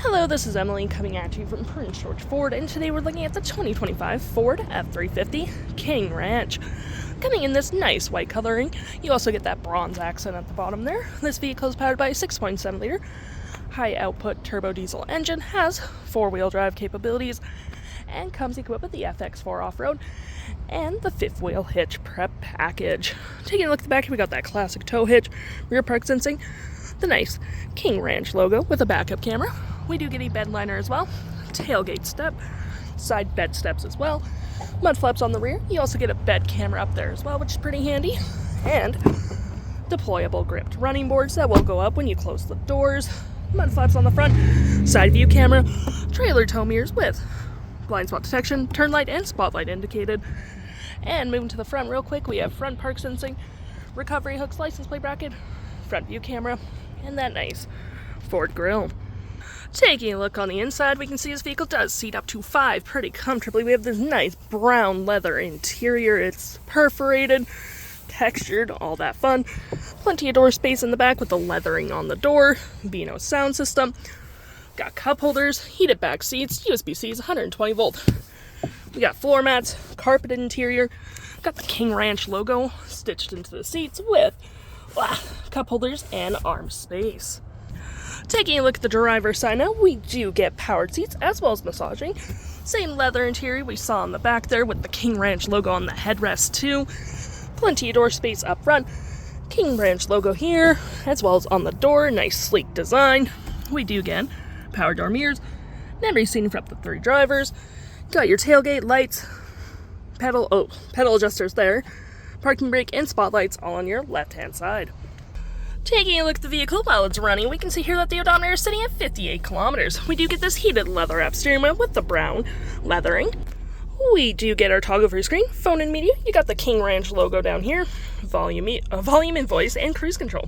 Hello, this is Emily coming at you from Prince George Ford, and today we're looking at the 2025 Ford F-350 King Ranch. Coming in this nice white coloring, you also get that bronze accent at the bottom there. This vehicle is powered by a 6.7 liter high output turbo diesel engine, has 4-wheel drive capabilities, and comes equipped with the FX4 off-road and the 5th wheel hitch prep package. Taking a look at the back, we got that classic tow hitch, rear park sensing, the nice King Ranch logo with a backup camera. We do get a bed liner as well, tailgate step, side bed steps as well, mud flaps on the rear. You also get a bed camera up there as well, which is pretty handy, and deployable gripped running boards that will go up when you close the doors, mud flaps on the front, side view camera, trailer tow mirrors with blind spot detection, turn light and spotlight indicated. And moving to the front real quick, we have front park sensing, recovery hooks, license plate bracket, front view camera, and that nice Ford grille. Taking a look on the inside, we can see this vehicle does seat up to 5 pretty comfortably. We have this nice brown leather interior. It's perforated, textured, all that fun. Plenty of door space in the back with the leathering on the door, Beano sound system. Got cup holders, heated back seats, USB-C's, 120 volt. We got floor mats, carpeted interior. Got the King Ranch logo stitched into the seats with cup holders and arm space. Taking a look at the driver's side now, we do get powered seats as well as massaging. Same leather interior we saw on the back there with the King Ranch logo on the headrest too. Plenty of door space up front. King Ranch logo here as well as on the door. Nice sleek design. We do get power door mirrors, memory seating for up to 3 drivers. Got your tailgate lights, pedal adjusters there, parking brake and spotlights all on your left hand side. Taking a look at the vehicle while it's running, we can see here that the odometer is sitting at 58 kilometers. We do get this heated leather wrap steering wheel with the brown leathering. We do get our toggle-free screen, phone and media. You got the King Ranch logo down here, volume and voice, and cruise control.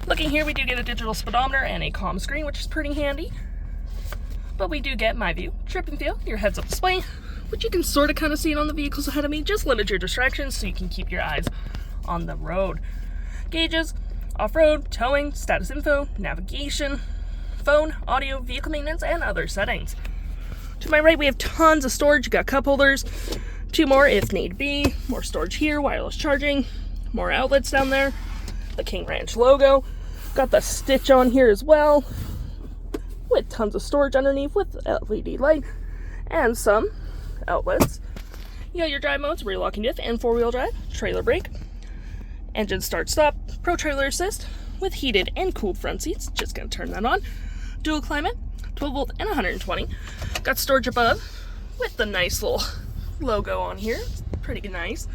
Looking here, we do get a digital speedometer and a comm screen, which is pretty handy. But we do get My View, Trip and Feel, your heads-up display, which you can sort of kind of see it on the vehicles ahead of me. Just limit your distractions so you can keep your eyes on the road. Gauges, off-road, towing, status info, navigation, phone, audio, vehicle maintenance, and other settings. To my right, we have tons of storage. You got cup holders, 2 more if need be, more storage here, wireless charging, more outlets down there, the King Ranch logo, got the stitch on here as well, with tons of storage underneath with LED light, and some outlets. You got your drive modes, rear locking diff and 4-wheel drive, trailer brake, engine start stop, Pro Trailer Assist with heated and cooled front seats. Just gonna turn that on. Dual climate, 12 volt and 120. Got storage above with the nice little logo on here. It's pretty nice.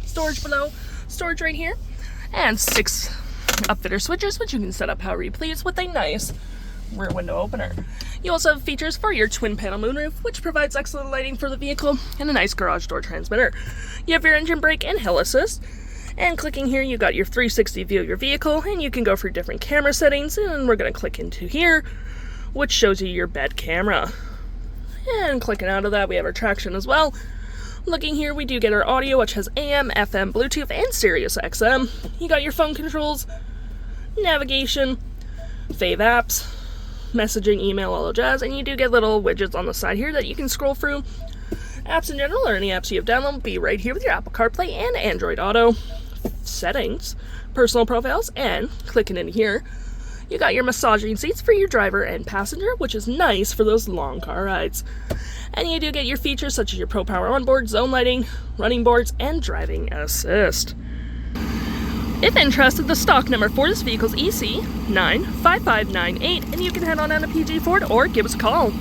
Storage below, storage right here, and 6 upfitter switches, which you can set up however you please with a nice rear window opener. You also have features for your twin panel moonroof, which provides excellent lighting for the vehicle, and a nice garage door transmitter. You have your engine brake and hill assist. And clicking here, you got your 360 view of your vehicle, and you can go for different camera settings, and we're going to click into here, which shows you your bed camera. And clicking out of that, we have our traction as well. Looking here, we do get our audio, which has AM, FM, Bluetooth, and SiriusXM. You got your phone controls, navigation, fave apps, messaging, email, all the jazz, and you do get little widgets on the side here that you can scroll through. Apps in general, or any apps you have downloaded, will be right here with your Apple CarPlay and Android Auto. Settings, personal profiles, and clicking in here, you got your massaging seats for your driver and passenger, which is nice for those long car rides. And you do get your features such as your Pro Power onboard, zone lighting, running boards, and driving assist. If interested, the stock number for this vehicle is EC95598, and you can head on down to PG Ford or give us a call.